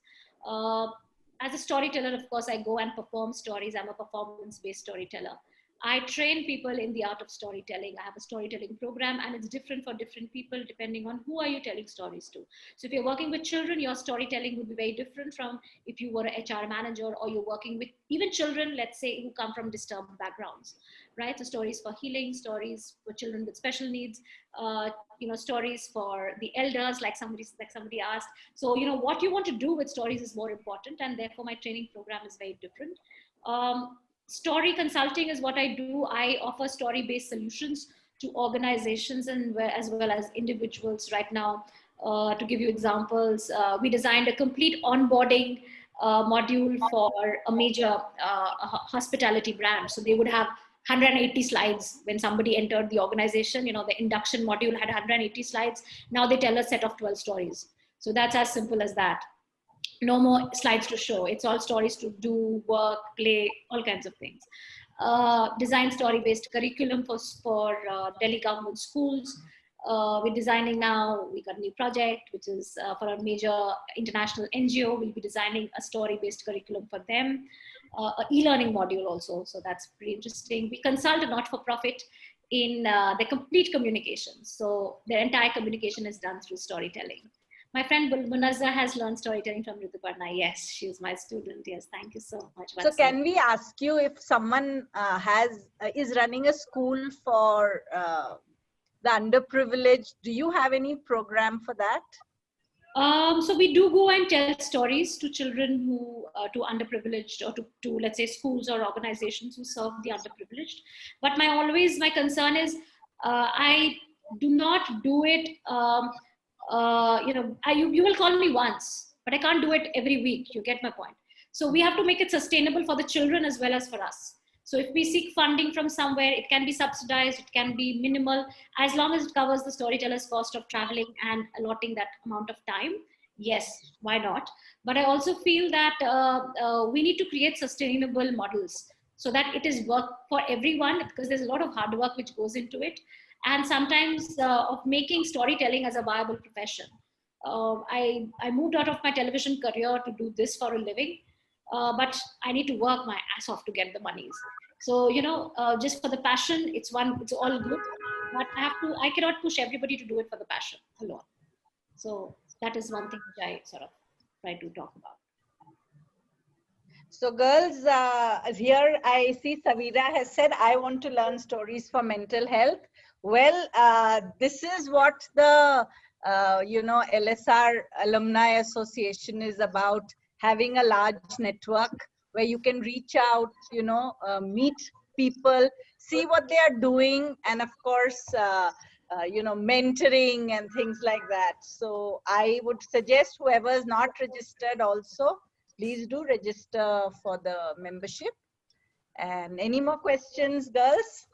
As a storyteller, of course, I go and perform stories. I'm a performance-based storyteller. I train people in the art of storytelling. I have a storytelling program and it's different for different people depending on who are you telling stories to. So if you're working with children, your storytelling would be very different from if you were an HR manager or you're working with even children, let's say, who come from disturbed backgrounds, right? So stories for healing, stories for children with special needs, stories for the elders, like somebody asked. So, what you want to do with stories is more important, and therefore my training program is very different. Story consulting is what I do. I offer story-based solutions to organizations and as well as individuals right now. To give you examples, we designed a complete onboarding module for a major hospitality brand. So they would have 180 slides when somebody entered the organization. The induction module had 180 slides. Now they tell a set of 12 stories. So that's as simple as that. No more slides to show. It's all stories to do, work, play, all kinds of things. Design story-based curriculum for Delhi government schools. We're designing now, we got a new project, which is for a major international NGO. We'll be designing a story-based curriculum for them, an e-learning module also. So that's pretty interesting. We consult a not-for-profit in the complete communication. So their entire communication is done through storytelling. My friend Munazza has learned storytelling from Rituparna. Yes, she's my student. Yes, thank you so much. So can we ask you if someone is running a school for the underprivileged, do you have any program for that? So we do go and tell stories to children who, to underprivileged, or to let's say schools or organizations who serve the underprivileged. But my concern is I do not do it. You will call me once, but I can't do it every week. You get my point. So we have to make it sustainable for the children as well as for us. So if we seek funding from somewhere, it can be subsidized, it can be minimal, as long as it covers the storyteller's cost of traveling and allotting that amount of time. Yes, why not? But I also feel that we need to create sustainable models so that it is work for everyone, because there's a lot of hard work which goes into it. And sometimes of making storytelling as a viable profession. I moved out of my television career to do this for a living, but I need to work my ass off to get the monies. So, just for the passion, it's all good, but I cannot push everybody to do it for the passion alone. So that is one thing which I sort of try to talk about. So girls, here I see Savira has said, I want to learn stories for mental health. Well, this is what the, LSR Alumni Association is about, having a large network where you can reach out, meet people, see what they are doing, and of course, mentoring and things like that. So I would suggest whoever is not registered also, please do register for the membership. And any more questions, girls?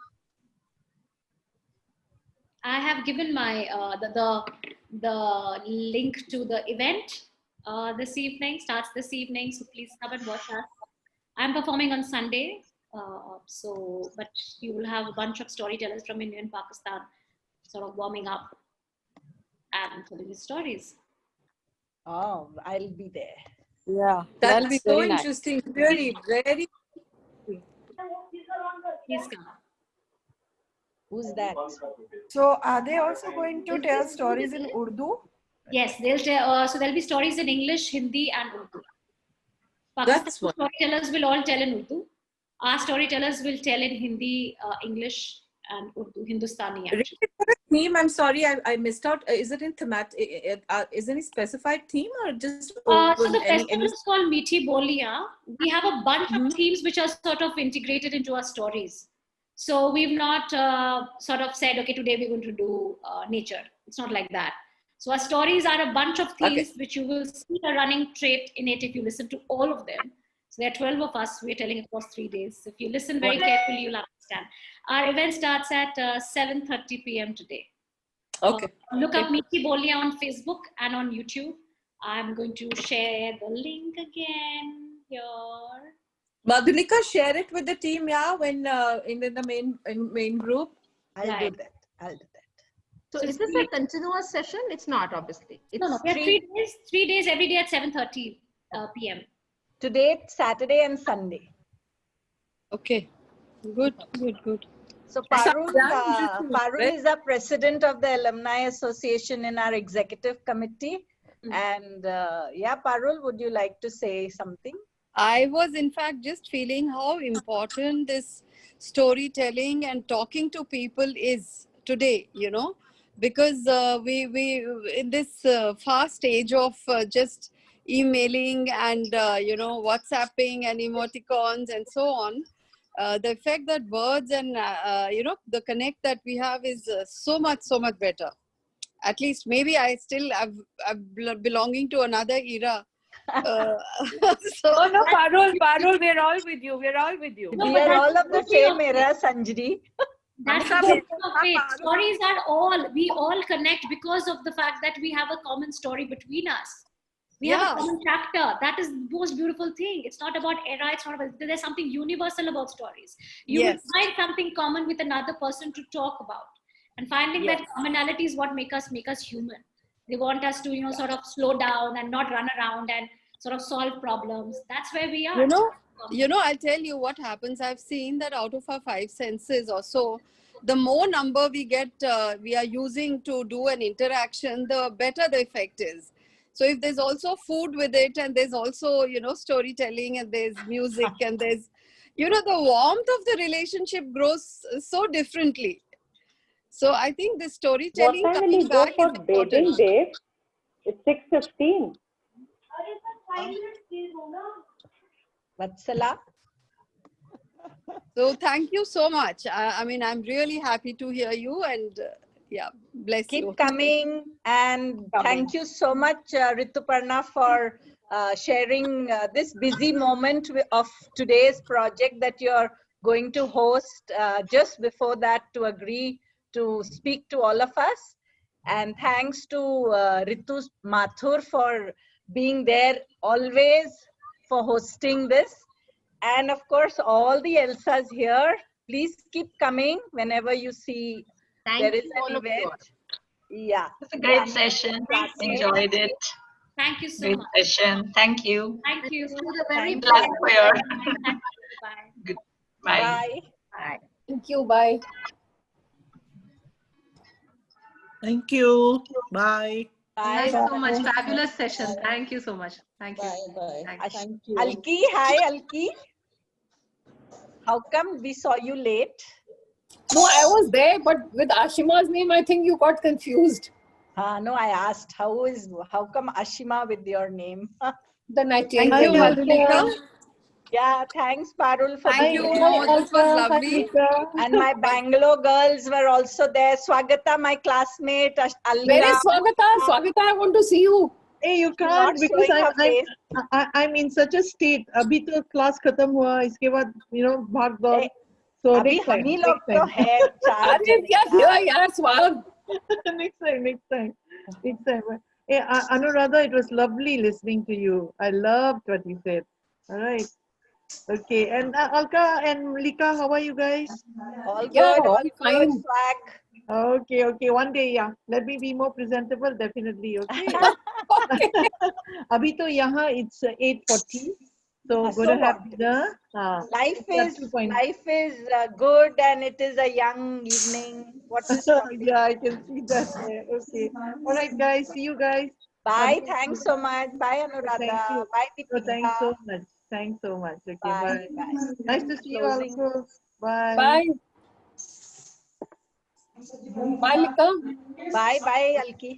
I have given my the link to the event this evening. Starts this evening, so please come and watch us. I'm performing on Sunday, but you will have a bunch of storytellers from India and Pakistan sort of warming up and telling the stories. Oh, I'll be there. Yeah, that'll be so interesting. Nice. Really, very. Please come. Who's that? So are they also going to tell stories in Urdu? Yes, they'll tell, so there'll be stories in English, Hindi and Urdu. Pakistani storytellers will all tell in Urdu. Our storytellers will tell in Hindi, English and Urdu, Hindustani actually. Theme, I'm sorry, I missed out. Is it in thematic? Is any specified theme or just so the festival is called Meethi Boliyan. We have a bunch of themes which are sort of integrated into our stories. So we've not sort of said, okay, today we're going to do nature. It's not like that. So our stories are a bunch of themes which you will see a running trait in it if you listen to all of them. So there are 12 of us. We're telling across 3 days. So if you listen very carefully, you'll understand. Our event starts at 7:30 p.m. today. Okay. Look up Meethi Boliyan on Facebook and on YouTube. I'm going to share the link again here. Madhulika, share it with the team, yeah, when in the main group. I'll do that. So is this a continuous session? It's not, obviously. It's no. We have 3 days every day at 7:30 p.m. Today, Saturday and Sunday. Okay. Good. So Parul is our president of the Alumni Association in our executive committee. And Parul, would you like to say something? I was in fact just feeling how important this storytelling and talking to people is today, because we in this fast age of just emailing and WhatsApping and emoticons and so on, the effect that words and the connect that we have is so much better. At least maybe I still am belonging to another era. No, Parul, we're all with you. We are all of the same era, Sanjri. That's the stories are we all connect because of the fact that we have a common story between us. We have a common chapter. That is the most beautiful thing. It's not about era. It's not about, there's something universal about stories. You will find something common with another person to talk about. And finding Yes. that commonality is what make us human. They want us to, sort of slow down and not run around and sort of solve problems. That's where we are. I'll tell you what happens. I've seen that out of our 5 senses or so, the more number we get, we are using to do an interaction, the better the effect is. So if there's also food with it, and there's also, storytelling, and there's music, and there's, the warmth of the relationship grows so differently. So I think the storytelling What time will coming you go back for is important. dating, Dave? It's 6:15. Vatsala. So thank you so much. I mean, I'm really happy to hear you, and bless you. Keep coming, and thank you so much, Rituparna, for sharing this busy moment of today's project that you're going to host just before that to agree to speak to all of us. And thanks to Ritu Mathur for being there always for hosting this. And of course, all the ELSAs here, please keep coming whenever you see there is an event. Yeah. It's a great session. Enjoyed it. Thank you so Great much. session. Thank you. Thank you. Good luck for your. Good. Bye. Bye. Bye. Thank you. Bye. Thank you. Bye. Thanks so much. Fabulous session. Thank you so much. Thank you. Bye. Thank you. Alki, hi Alki. How come we saw you late? No, I was there, but with Ashima's name, I think you got confused. No, I asked how come Ashima with your name? The night. Thank you, Madhulika. Yeah, thanks Parul for Thank being you, there. Mo. This was lovely. And my Bangalore girls were also there. Swagata, my classmate, Where is Alga. Swagata? Swagata, I want to see you. Hey, you Not can't because showing her face. I'm in such a state. अभी तो class खत्म हुआ इसके बाद भाग दौड़. So अभी next time. हम ही लोग तो है चार अरे क्या यार swag. Next time. Hey, Anuradha, it was lovely listening to you. I loved what you said. All right. Okay, and Alka and Lika, how are you guys? All Yeah, good, all good, fine. swag. Okay. One day, yeah. Let me be more presentable, definitely. Okay. Abhi to yahan it's 8:40. So go to have dinner. Life is good, and it is a young evening. What is yeah, I can see that. Okay. All right, guys. See you guys. Bye. Thanks so much. Bye, Anuradha. Thank you. Bye, Oh, thanks Deepika. so much. Thanks so much. Okay, Bye. bye. Nice to see you Closing. also. Bye. Bye. Bye, Lika. Bye, Alki.